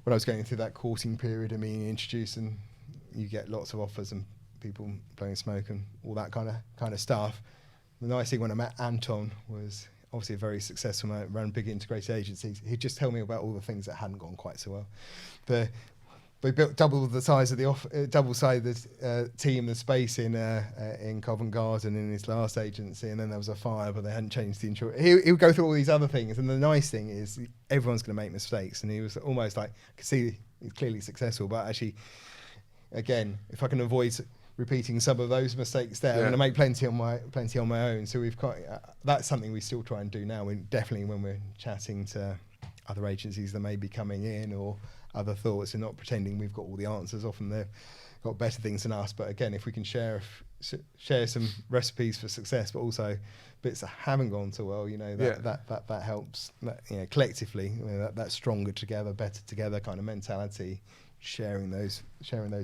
was going through that courting period and being introduced, and you get lots of offers and people blowing smoke and all that kind of stuff. The nice thing when I met Anton was obviously a very successful man, ran big integrated agencies. He'd just tell me about all the things that hadn't gone quite so well. We built double the size of the team, the space in Covent Garden in his last agency, and then there was a fire, but they hadn't changed the insurance. He would go through all these other things, and the nice thing is everyone's going to make mistakes, and he was almost like, I could see he's clearly successful, but actually, again, if I can avoid repeating some of those mistakes there. I'm going to make plenty on my own. So we've got that's something we still try and do now. We definitely, when we're chatting to other agencies that may be coming in or other thoughts, and not pretending we've got all the answers. Often they've got better things than us. But again, if we can share some recipes for success, but also bits that haven't gone so well, that helps. Collectively, that stronger together, better together kind of mentality, sharing those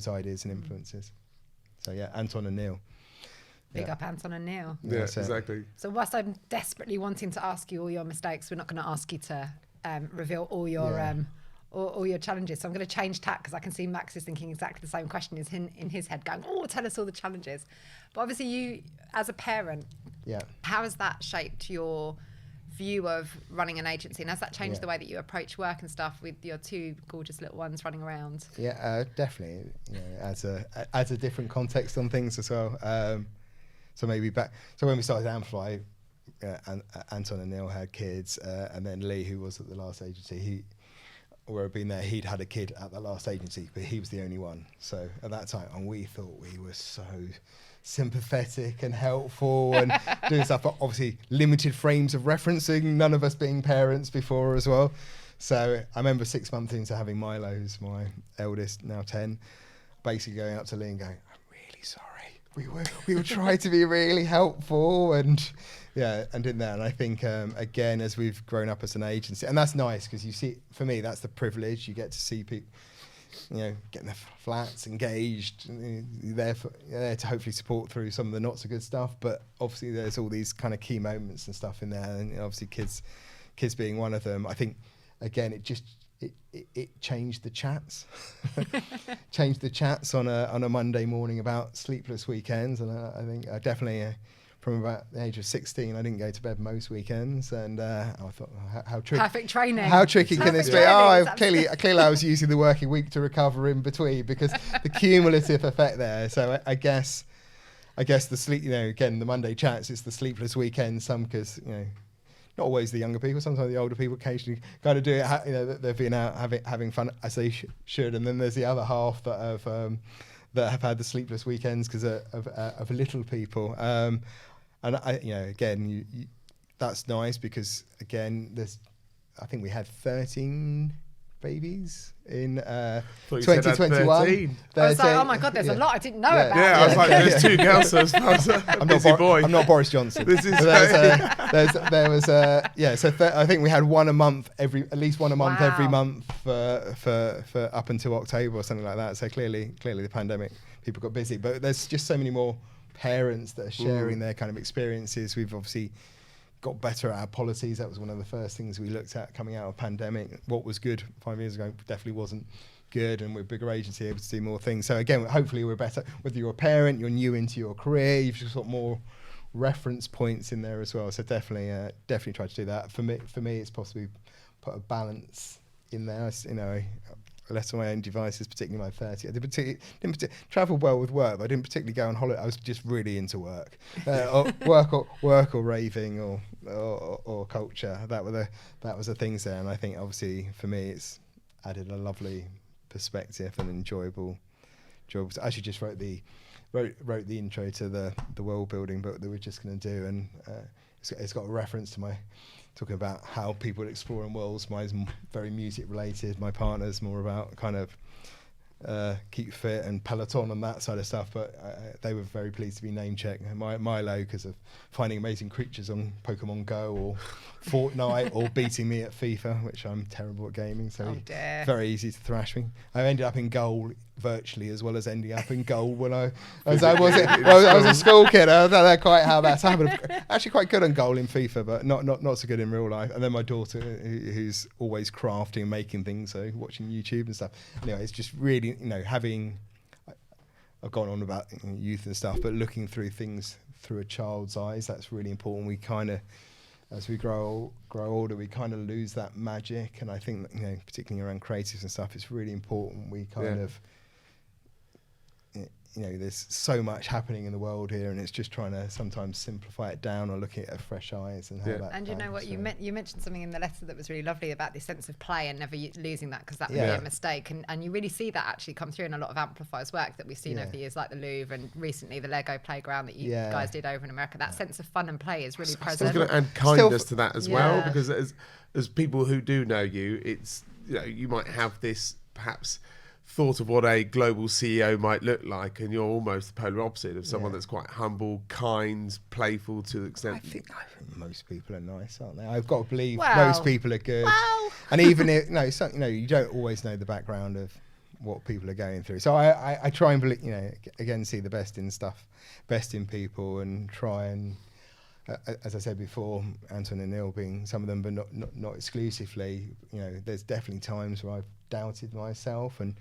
ideas and influences. So Anton and Neil. Big up Anton and Neil. Yeah, exactly. So whilst I'm desperately wanting to ask you all your mistakes, we're not going to ask you to reveal all your all your challenges. So I'm going to change tack, because I can see Max is thinking exactly the same question is in his head, going, "Oh, tell us all the challenges." But obviously, you as a parent, how has that shaped your view of running an agency, and has that changed the way that you approach work and stuff with your two gorgeous little ones running around? Definitely, as a different context on things as well. So maybe so when we started Amplify, Anton and Neil had kids, and then Lee, who was at the last agency, he'd had a kid at the last agency, but he was the only one. So at that time, and we thought we were so sympathetic and helpful and doing stuff, but obviously limited frames of referencing, none of us being parents before as well. So I remember 6 months into having Milo, who's my eldest, now 10, basically going up to Lee and going, "I'm really sorry. We will try to be really helpful," and did that. And I think again, as we've grown up as an agency, and that's nice, because you see, for me, that's the privilege. You get to see people, getting their flats engaged, there to hopefully support through some of the not so good stuff. But obviously, there's all these kind of key moments and stuff in there, and obviously kids being one of them. I think again, it changed the chats, changed the chats on a Monday morning about sleepless weekends. And I think I definitely, from about the age of 16, I didn't go to bed most weekends, and I thought, how tricky. Perfect training. How tricky can this be? Clearly I was using the working week to recover in between, because the cumulative effect there. So I guess the sleep, again, the Monday chats, it's the sleepless weekends. Some, because not always the younger people, sometimes the older people occasionally kind of do it. They've been out having fun as they should, and then there's the other half that have had the sleepless weekends because of little people. And again, that's nice, because again, I think we had 13 babies in 2021. I was like, oh my God, there's a lot I didn't know about. Yeah, I was like, there's two girls, so I was a busy boy. I'm not Boris Johnson. This is I think we had one a month at least one a month every month for up until October or something like that. So clearly the pandemic, people got busy, but there's just so many more parents that are sharing their kind of experiences. We've obviously got better at our policies. That was one of the first things we looked at coming out of pandemic. What was good 5 years ago definitely wasn't good, and we're a bigger agency, able to do more things. So again, hopefully we're better. Whether you're a parent, you're new into your career, you've just got more reference points in there as well. So definitely try to do that. For me, it's possibly put a balance in there. Less on my own devices, particularly my 30. I didn't travel well with work, but I didn't particularly go on holiday. I was just really into work, work or raving or culture. That was the things there, and I think obviously for me it's added a lovely perspective and enjoyable. I actually just wrote the intro to the world building book that we're just going to do, and it's got a reference to my. Talking about how people explore in worlds. Mine's very music related. My partner's more about kind of keep fit and Peloton and that side of stuff. But they were very pleased to be name checked. Milo, because of finding amazing creatures on Pokemon Go or Fortnite or beating me at FIFA, which I'm terrible at gaming. So very easy to thrash me. I ended up in goal virtually, as well as ending up in goal when I was a school kid. I don't know quite how that's happened. Actually quite good on goal in FIFA, but not so good in real life. And then my daughter, who's always crafting and making things, so watching YouTube and stuff. Anyway, it's just really, I've gone on about youth and stuff, but looking through things through a child's eyes, that's really important. We kind of, as we grow older, we kind of lose that magic. And I think that, particularly around creatives and stuff, it's really important we kind of there's so much happening in the world here, and it's just trying to sometimes simplify it down or looking at it fresh eyes and how that. And you know what, you mentioned something in the letter that was really lovely about this sense of play and never losing that, because that would be a mistake. And you really see that actually come through in a lot of Amplify's work that we've seen over the years, like the Louvre and recently the Lego playground that you guys did over in America. That sense of fun and play is really present. I was going to add kindness to that as well, because as people who do know you, it's, you might have this perhaps thought of what a global CEO might look like, and you're almost the polar opposite of someone that's quite humble, kind, playful to the extent. I think most people are nice, aren't they? I've got to believe most people are good. And even if you don't always know the background of what people are going through. So I try and believe, again, see the best in people, and try and, as I said before, Anton and Neil being some of them, but not exclusively. There's definitely times where I've doubted myself, and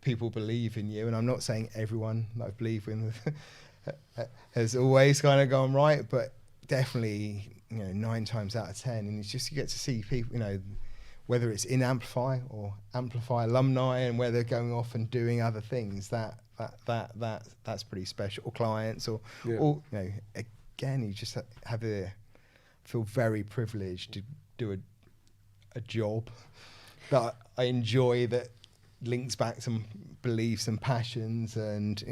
people believe in you. And I'm not saying everyone that I believe in has always kind of gone right, but definitely 9 times out of 10. And it's just, you get to see people, whether it's in Amplify or Amplify alumni, and where they're going off and doing other things, that's pretty special. Or clients, or again, you just feel very privileged to do a job that I enjoy, that links back some beliefs and passions, and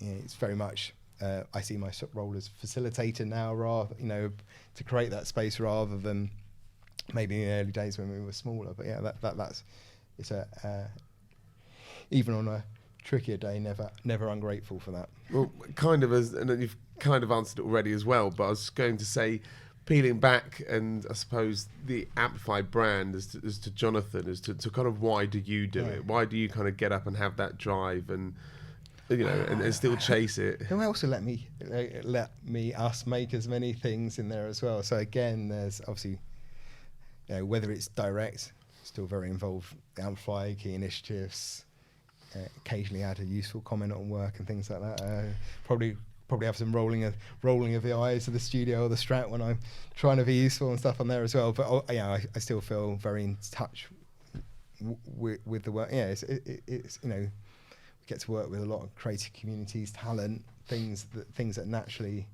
it's very much I see my role as facilitator now, rather to create that space, rather than maybe in the early days when we were smaller. But that's even on a trickier day, never ungrateful for that. Well, kind of, and you've kind of answered it already as well, but I was going to say, peeling back, and I suppose the Amplify brand as to Jonathan, as to kind of, why do you do it? Why do you kind of get up and have that drive and and still chase it? Who else will let us make as many things in there as well? So again, there's obviously, whether it's direct, still very involved, Amplify, key initiatives, occasionally add a useful comment on work and things like that. Probably have some rolling of the eyes of the studio or the Strat when I'm trying to be useful and stuff on there as well. But I still feel very in touch with the work. It's we get to work with a lot of creative communities, talent, things that naturally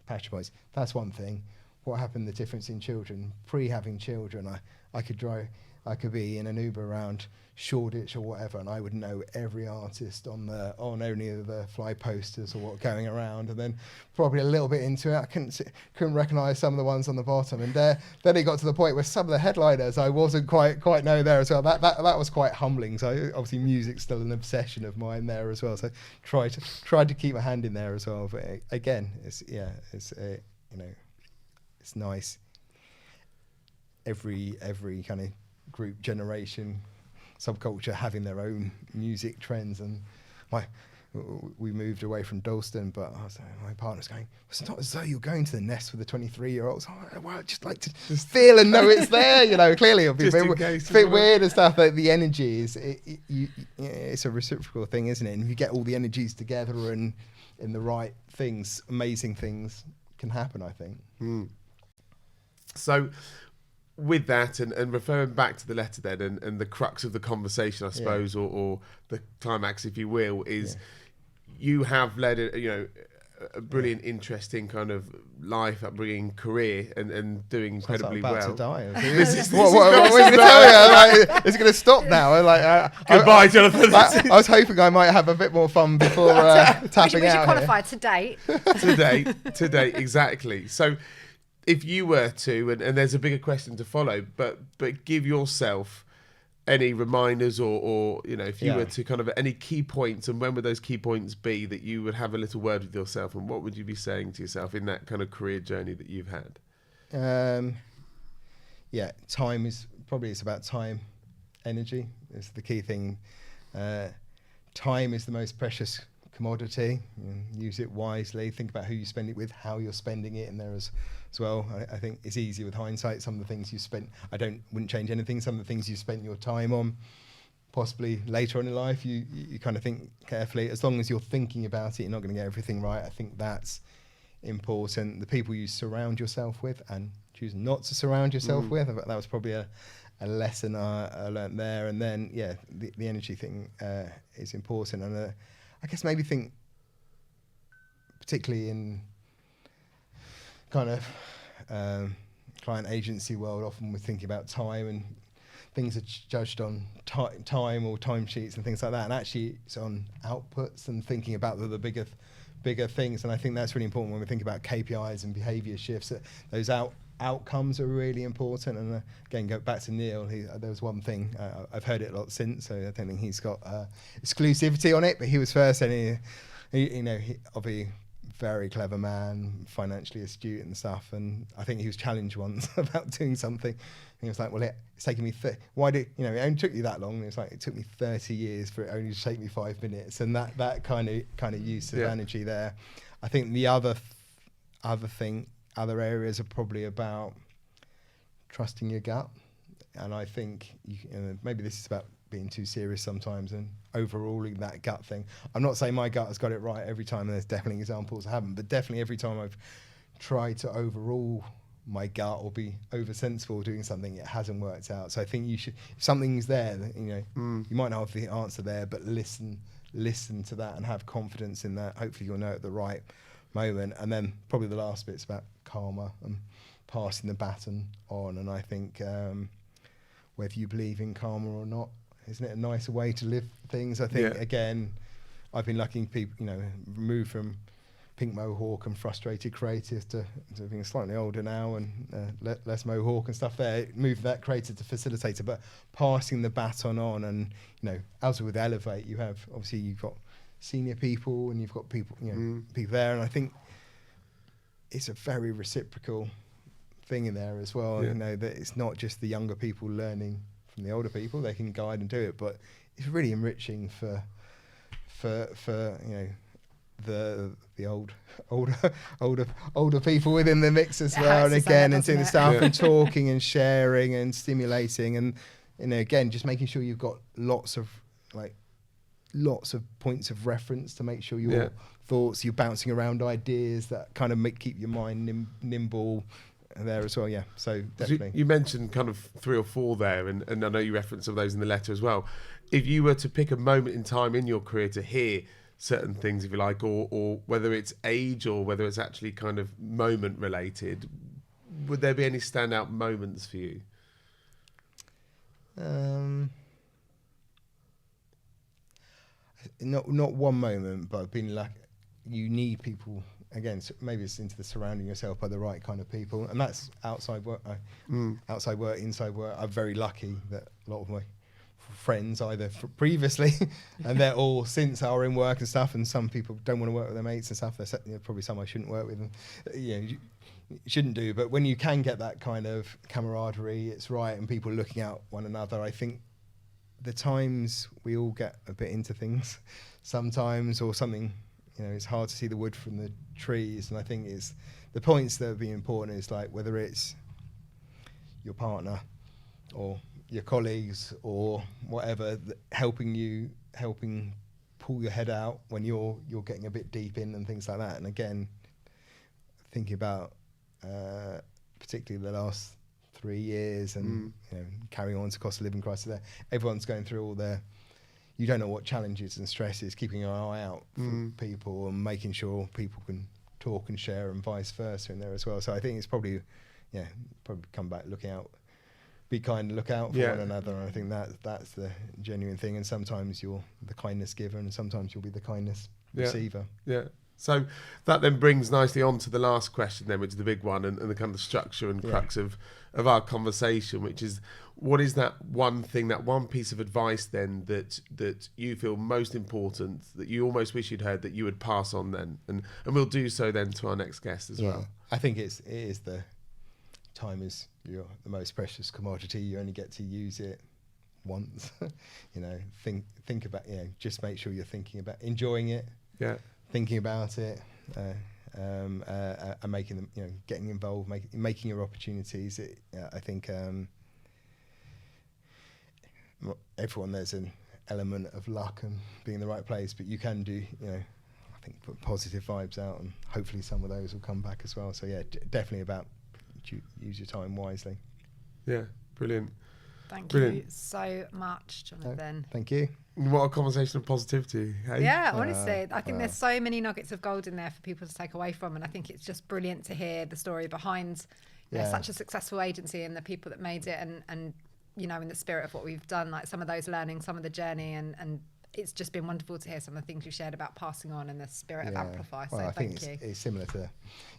passion points. That's one thing. What happened? The difference in children. Pre-having children, I could be in an Uber around Shoreditch or whatever, and I would know every artist on any of the fly posters or what going around, and then probably a little bit into it, I couldn't recognise some of the ones on the bottom, and then it got to the point where some of the headliners I wasn't quite know there as well. That was quite humbling. So obviously music's still an obsession of mine there as well. So tried to keep my hand in there as well. But again, it's nice. Every kind of group, generation, subculture having their own music trends, and we moved away from Dalston, but my partner's going, it's not as though you're going to the nest with the 23-year-olds. Well, I'd just like to just feel and know it's there, clearly it'll be a bit weird and stuff. But the energy is, it's a reciprocal thing, isn't it? And if you get all the energies together and in the right things, amazing things can happen, I think. So with that, and referring back to the letter then, and the crux of the conversation, I suppose, or the climax, if you will, is you have led a brilliant, interesting kind of life, upbringing, career, and doing incredibly well. To die. What are you going to tell you? It's going to stop now. Goodbye, Jonathan. I was hoping I might have a bit more fun before tapping out. Would you qualify to date? To date, exactly. So, if you were to, and there's a bigger question to follow, but give yourself any reminders, or if you were to kind of any key points, and when would those key points be that you would have a little word with yourself, and what would you be saying to yourself in that kind of career journey that you've had? Time is probably, it's about time, energy is the key thing. Time is the most precious commodity. Use it wisely. Think about who you spend it with, how you're spending it in there as well. I think it's easy with hindsight. Some of the things you spent, wouldn't change anything. Some of the things you spent your time on, possibly later on in life, you kind of think carefully. As long as you're thinking about it, you're not going to get everything right. I think that's important. The people you surround yourself with and choose not to surround yourself with, that was probably a lesson I learned there. And then the energy thing is important. And I guess maybe think particularly in kind of client agency world, often we're thinking about time, and things are judged on time or timesheets and things like that, and actually it's on outputs and thinking about the bigger things. And I think that's really important when we think about KPIs and behaviour shifts. Those outcomes are really important. And again, go back to Neil. There was one thing I've heard it a lot since, so I don't think he's got exclusivity on it. But he was first, and he obviously very clever man, financially astute and stuff. And I think he was challenged once about doing something. And he was like, "Well, it's taken me. Why did it only took you that long?" And it's like, "It took me 30 years for it only to take me 5 minutes." And that kind of use of energy there. I think the other areas are probably about trusting your gut. And I think maybe this is about being too serious sometimes and overruling that gut thing. I'm not saying my gut has got it right every time, and there's definitely examples I haven't, but definitely every time I've tried to overrule my gut or be oversensible doing something, it hasn't worked out. So I think you should, if something's there, you might not have the answer there, but listen to that and have confidence in that. Hopefully you'll know at the right moment. And then probably the last bit's about karma and passing the baton on. And I think whether you believe in karma or not, isn't it a nicer way to live things? I think, again, I've been lucky people, moved from pink mohawk and frustrated creative to being slightly older now and less mohawk and stuff there. Moved that creative to facilitator, but passing the baton on. And, as with Elevate, you've got senior people and you've got people, people there. And I think it's a very reciprocal thing in there as well. That it's not just the younger people learning from the older people. They can guide and do it, but it's really enriching for the older people within the mix as well. And again, and doing the stuff and talking and sharing and stimulating, and again, just making sure you've got lots of points of reference to make sure your thoughts, you're bouncing around ideas that kind of keep your mind nimble there as well. So definitely. You mentioned kind of 3 or 4 there, and I know you referenced some of those in the letter as well. If you were to pick a moment in time in your career to hear certain things, if you like, or whether it's age or whether it's actually kind of moment related, would there be any standout moments for you? Not one moment, but I've been like, you need people. Again, maybe it's into the surrounding yourself by the right kind of people, and that's outside work. Outside work, inside work. I'm very lucky that a lot of my friends, either previously and they're all since are in work and stuff. And some people don't want to work with their mates and stuff. There's probably some I shouldn't work with, and you shouldn't do. But when you can get that kind of camaraderie, it's right, and people looking out one another. I think the times we all get a bit into things sometimes, or something. It's hard to see the wood from the trees, and I think it's the points that would be important is like whether it's your partner or your colleagues or whatever, helping pull your head out when you're getting a bit deep in and things like that. And again, thinking about particularly the last 3 years and carrying on to cost of living crisis there, everyone's going through all their, you don't know what challenges and stresses, keeping an eye out for people and making sure people can talk and share and vice versa in there as well. So I think it's probably come back, looking out, be kind, look out for one another. And I think that's the genuine thing. And sometimes you're the kindness giver and sometimes you'll be the kindness receiver. Yeah. So that then brings nicely on to the last question then, which is the big one and the kind of structure and crux of our conversation, which is, what is that one thing, that one piece of advice then that you feel most important, that you almost wish you'd heard, that you would pass on then? And we'll do so then to our next guest as well. I think it is the time is the most precious commodity. You only get to use it once. Think about, just make sure you're thinking about enjoying it. Yeah. Thinking about it, and making them, getting involved, making your opportunities. I think everyone, there's an element of luck and being in the right place, but you can do, I think, put positive vibes out, and hopefully some of those will come back as well. So definitely about use your time wisely. Yeah, brilliant. Thank Brilliant. you so much, Jonathan. Thank you. What a conversation of positivity. Hey? Yeah, honestly, I think there's so many nuggets of gold in there for people to take away from, and I think it's just brilliant to hear the story behind such a successful agency and the people that made it, and you know, in the spirit of what we've done, like some of those learnings, some of the journey, and it's just been wonderful to hear some of the things you shared about passing on and the spirit of Amplify. So I thank think you. it's similar to,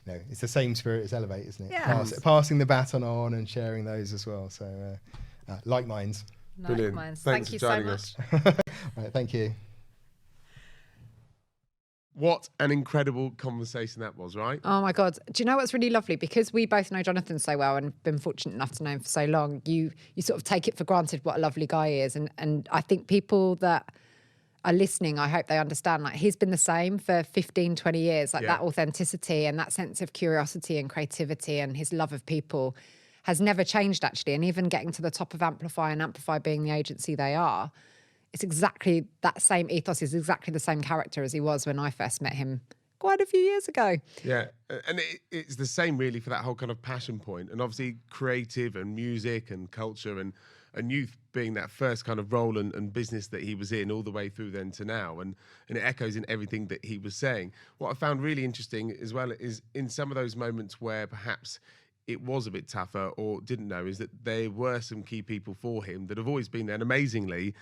you know, it's the same spirit as Elevate, isn't it? Yeah. Passing the baton on and sharing those as well. So like minds. Brilliant. Thanks Thank you for so joining much. us. Right, thank you. What an incredible conversation that was, right? Oh my God. Do you know what's really lovely? Because we both know Jonathan so well and been fortunate enough to know him for so long, you sort of take it for granted what a lovely guy he is. And I think people that are listening, I hope they understand, like, he's been the same for 15, 20 years. Like that authenticity and that sense of curiosity and creativity and his love of people has never changed, actually. And even getting to the top of Amplify and Amplify being the agency they are, it's exactly that same ethos, is exactly the same character as he was when I first met him quite a few years ago. Yeah, and it's the same really for that whole kind of passion point, and obviously creative and music and culture and youth being that first kind of role and business that he was in all the way through then to now, and it echoes in everything that he was saying. What I found really interesting as well is in some of those moments where perhaps it was a bit tougher or didn't know, is that there were some key people for him that have always been there, and amazingly,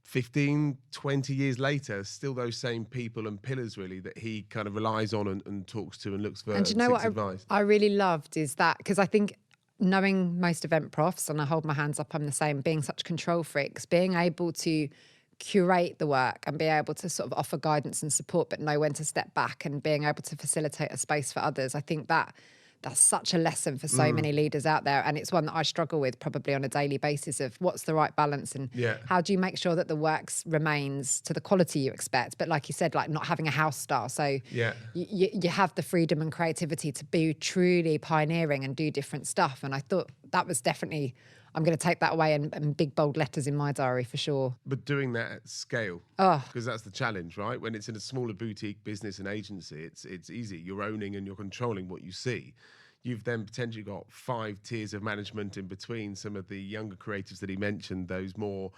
15, 20 years later, still those same people and pillars really that he kind of relies on and talks to and looks for. And do you know what advice. I really loved is that, because I think knowing most event profs, and I hold my hands up, I'm the same, being such control freaks, being able to curate the work and be able to sort of offer guidance and support, but know when to step back and being able to facilitate a space for others. I think that's such a lesson for so many leaders out there. And it's one that I struggle with probably on a daily basis of what's the right balance and how do you make sure that the works remains to the quality you expect. But like you said, like not having a house style. So you have the freedom and creativity to be truly pioneering and do different stuff. And I thought that was definitely, I'm going to take that away and big bold letters in my diary for sure. But doing that at scale, because that's the challenge, right? When it's in a smaller boutique business and agency, it's easy. You're owning and you're controlling what you see. You've then potentially got 5 tiers of management in between some of the younger creatives that he mentioned, those more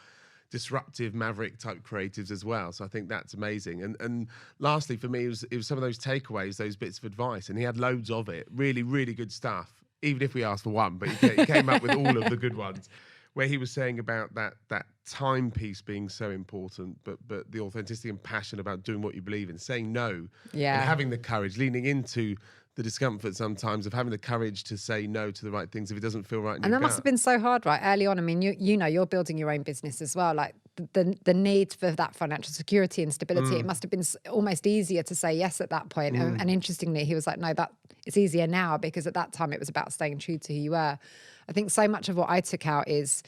disruptive maverick type creatives as well. So I think that's amazing. And lastly, for me, it was some of those takeaways, those bits of advice, and he had loads of it. Really, really good stuff. Even if we asked for one, but he came up with all of the good ones, where he was saying about that timepiece being so important, but the authenticity and passion about doing what you believe in, saying no, and having the courage, leaning into the discomfort sometimes of having the courage to say no to the right things if it doesn't feel right in And your that must have been so hard, right, early on. I mean, you know, you're building your own business as well. Like the need for that financial security and stability, it must have been almost easier to say yes at that point. And interestingly, he was like, no, that it's easier now, because at that time it was about staying true to who you were. I think so much of what I took out is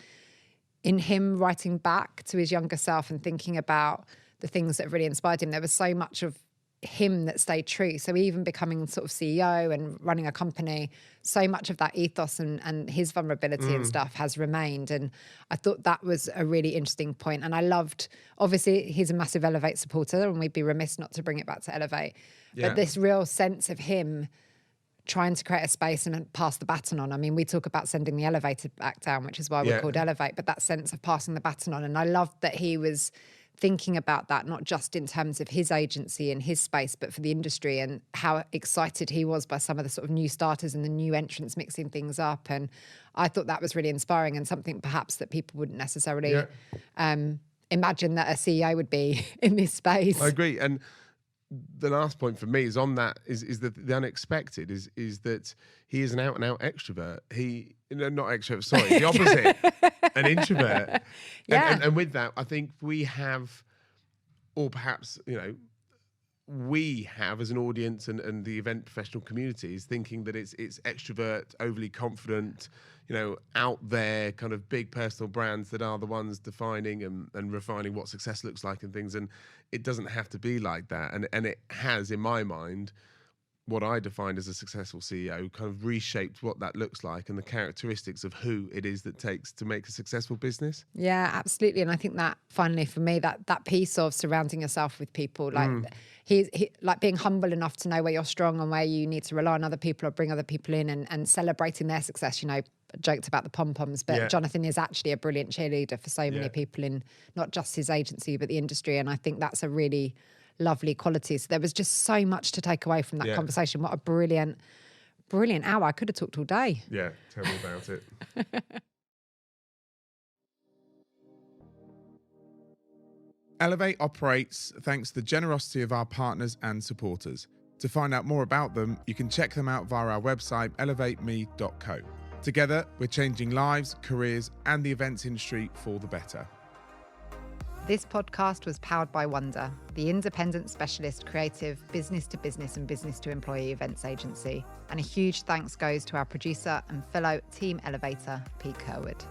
in him writing back to his younger self and thinking about the things that really inspired him. There was so much of him that stayed true. So even becoming sort of CEO and running a company, so much of that ethos and his vulnerability and stuff has remained. And I thought that was a really interesting point. And I loved, obviously he's a massive Elevate supporter, and we'd be remiss not to bring it back to Elevate. But this real sense of him trying to create a space and pass the baton on. I mean, we talk about sending the elevator back down, which is why we're called Elevate, but that sense of passing the baton on. And I loved that he was thinking about that, not just in terms of his agency and his space, but for the industry, and how excited he was by some of the sort of new starters and the new entrants mixing things up. And I thought that was really inspiring, and something perhaps that people wouldn't necessarily imagine that a CEO would be in this space. I agree. And the last point for me is on that is that the unexpected is that he is an out and out extrovert. Not extrovert, sorry, the opposite, an introvert. And with that, I think we have, or perhaps, we have as an audience and the event professional community is thinking that it's extrovert, overly confident, out there, kind of big personal brands that are the ones defining and refining what success looks like and things. And it doesn't have to be like that. And it has, in my mind, what I defined as a successful CEO, kind of reshaped what that looks like and the characteristics of who it is that takes to make a successful business. Yeah, absolutely. And I think that finally for me, that piece of surrounding yourself with people, like he like being humble enough to know where you're strong and where you need to rely on other people or bring other people in, and celebrating their success. joked about the pom-poms, but Yeah. Jonathan is actually a brilliant cheerleader for so many Yeah. people in not just his agency, but the industry. And I think that's a really lovely quality. So there was just so much to take away from that Yeah. conversation. What a brilliant hour. I could have talked all day. Yeah, tell me about it. Elevate operates thanks to the generosity of our partners and supporters. To find out more about them, you can check them out via our website, elevateme.co. Together, we're changing lives, careers, and the events industry for the better. This podcast was powered by Wonder, the independent specialist creative business-to-business and business-to-employee events agency. And a huge thanks goes to our producer and fellow Team Elevator, Pete Kerwood.